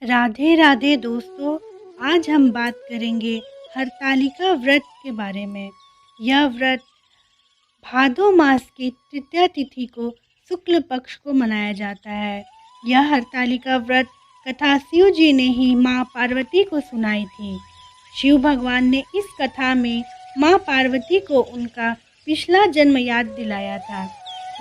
राधे राधे दोस्तों। आज हम बात करेंगे हरतालिका व्रत के बारे में। यह व्रत भादो मास की तृतीया तिथि को शुक्ल पक्ष को मनाया जाता है। यह हरतालिका व्रत कथा शिव जी ने ही माँ पार्वती को सुनाई थी। शिव भगवान ने इस कथा में माँ पार्वती को उनका पिछला जन्म याद दिलाया था।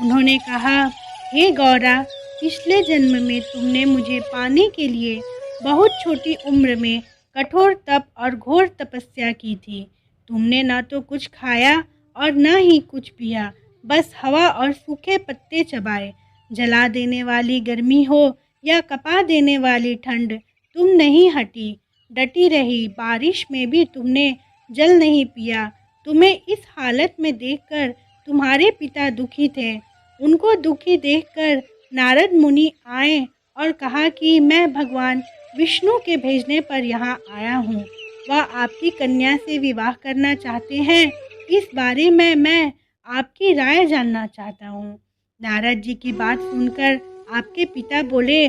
उन्होंने कहा, हे गौरा, पिछले जन्म में तुमने मुझे पाने के लिए बहुत छोटी उम्र में कठोर तप और घोर तपस्या की थी। तुमने न तो कुछ खाया और न ही कुछ पिया, बस हवा और सूखे पत्ते चबाए। जला देने वाली गर्मी हो या कपा देने वाली ठंड, तुम नहीं हटी, डटी रही। बारिश में भी तुमने जल नहीं पिया। तुम्हें इस हालत में देखकर तुम्हारे पिता दुखी थे। उनको दुखी देखकर नारद मुनि आए और कहा कि मैं भगवान विष्णु के भेजने पर यहाँ आया हूँ। वह आपकी कन्या से विवाह करना चाहते हैं। इस बारे में मैं आपकी राय जानना चाहता हूँ। नारद जी की बात सुनकर आपके पिता बोले,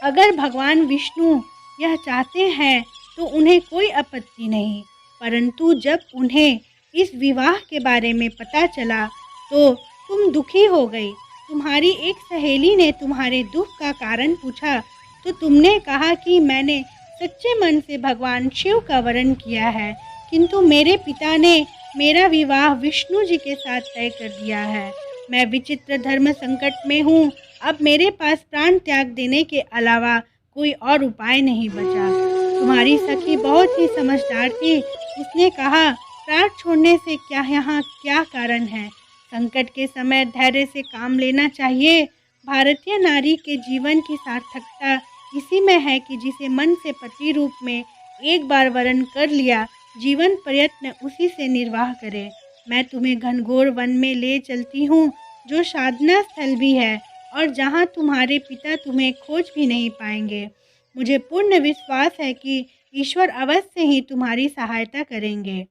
अगर भगवान विष्णु यह चाहते हैं तो उन्हें कोई आपत्ति नहीं, परंतु जब उन्हें इस विवाह के बारे में पता चला तो तुम दुखी हो गई। तुम्हारी एक सहेली ने तुम्हारे दुख का कारण पूछा तो तुमने कहा कि मैंने सच्चे मन से भगवान शिव का वरण किया है, किंतु मेरे पिता ने मेरा विवाह विष्णु जी के साथ तय कर दिया है। मैं विचित्र धर्म संकट में हूँ। अब मेरे पास प्राण त्याग देने के अलावा कोई और उपाय नहीं बचा। तुम्हारी सखी बहुत ही समझदार थी। उसने कहा, प्राण छोड़ने से क्या यहाँ क्या कारण है। संकट के समय धैर्य से काम लेना चाहिए। भारतीय नारी के जीवन की सार्थकता इसी में है कि जिसे मन से पति रूप में एक बार वरण कर लिया, जीवन प्रयत्न उसी से निर्वाह करे। मैं तुम्हें घनघोर वन में ले चलती हूँ, जो साधना स्थल भी है और जहाँ तुम्हारे पिता तुम्हें खोज भी नहीं पाएंगे। मुझे पूर्ण विश्वास है कि ईश्वर अवश्य ही तुम्हारी सहायता करेंगे।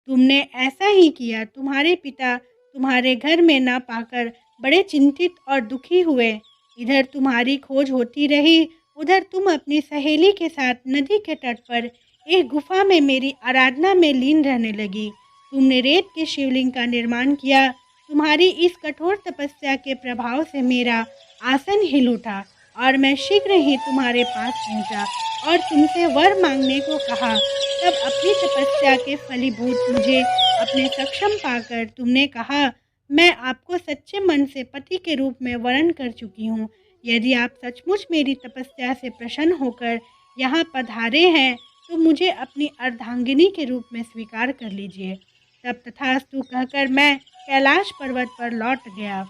तुमने ऐसा ही किया। तुम्हारे पिता तुम्हारे घर में न पाकर बड़े चिंतित और दुखी हुए। इधर तुम्हारी खोज होती रही, उधर तुम अपनी सहेली के साथ नदी के तट पर एक गुफा में मेरी आराधना में लीन रहने लगी। तुमने रेत के शिवलिंग का निर्माण किया। तुम्हारी इस कठोर तपस्या के प्रभाव से मेरा आसन हिल उठा और मैं शीघ्र ही तुम्हारे पास पहुंचा और तुमसे वर मांगने को कहा। तब अपनी तपस्या के फलीभूत मुझे अपने सक्षम पाकर तुमने कहा, मैं आपको सच्चे मन से पति के रूप में वरण कर चुकी हूँ। यदि आप सचमुच मेरी तपस्या से प्रसन्न होकर यहाँ पधारे हैं तो मुझे अपनी अर्धांगिनी के रूप में स्वीकार कर लीजिए। तब तथास्तु कहकर मैं कैलाश पर्वत पर लौट गया।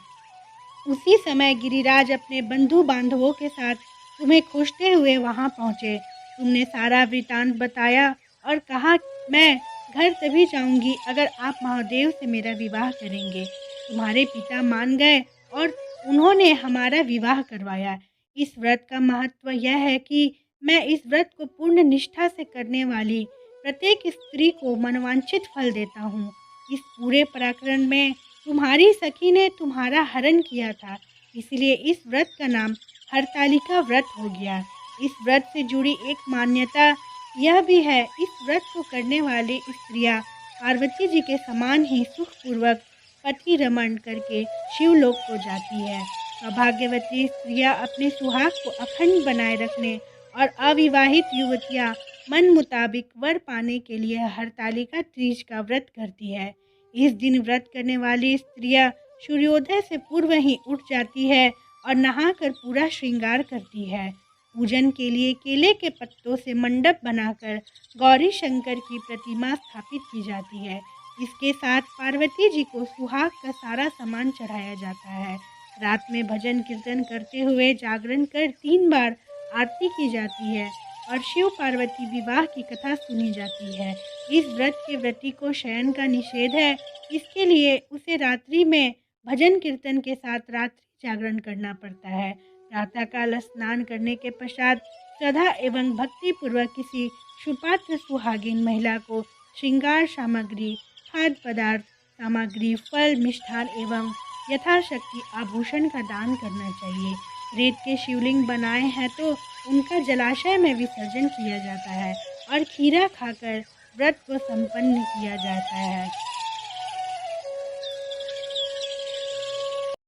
उसी समय गिरिराज अपने बंधु बांधवों के साथ तुम्हें खोजते हुए वहां पहुंचे। तुमने सारा वृतांत बताया और कहा, मैं घर तभी जाऊंगी अगर आप महादेव से मेरा विवाह करेंगे। तुम्हारे पिता मान गए और उन्होंने हमारा विवाह करवाया। इस व्रत का महत्व यह है कि मैं इस व्रत को पूर्ण निष्ठा से करने वाली प्रत्येक स्त्री को मनवांछित फल देता हूँ। इस पूरे प्रकरण में तुम्हारी सखी ने तुम्हारा हरण किया था, इसलिए इस व्रत का नाम हरतालिका व्रत हो गया। इस व्रत से जुड़ी एक मान्यता यह भी है, इस व्रत को करने वाली स्त्रियां पार्वती जी के समान ही सुखपूर्वक पति रमण करके शिवलोक को जाती है। सौभाग्यवती स्त्रियां अपने सुहाग को अखंड बनाए रखने और अविवाहित युवतियां मन मुताबिक वर पाने के लिए हरतालिका तीज का व्रत करती है। इस दिन व्रत करने वाली स्त्रियां सूर्योदय से पूर्व ही उठ जाती है और नहाकर पूरा श्रृंगार करती है। पूजन के लिए केले के पत्तों से मंडप बनाकर गौरी शंकर की प्रतिमा स्थापित की जाती है। इसके साथ पार्वती जी को सुहाग का सारा सामान चढ़ाया जाता है। रात में भजन कीर्तन करते हुए जागरण कर 3 बार आरती की जाती है और शिव पार्वती विवाह की कथा सुनी जाती है। इस व्रत के व्रती को शयन का निषेध है, इसके लिए उसे रात्रि में भजन कीर्तन के साथ रात्रि जागरण करना पड़ता है। प्रातःकाल स्नान करने के पश्चात श्रद्धा एवं भक्ति पूर्वक किसी सुपात्र सुहागिन महिला को श्रृंगार सामग्री, खाद्य पदार्थ सामग्री, फल, मिष्ठान एवं यथाशक्ति आभूषण का दान करना चाहिए। रेत के शिवलिंग बनाए हैं तो उनका जलाशय में विसर्जन किया जाता है और खीरा खाकर व्रत को संपन्न किया जाता है।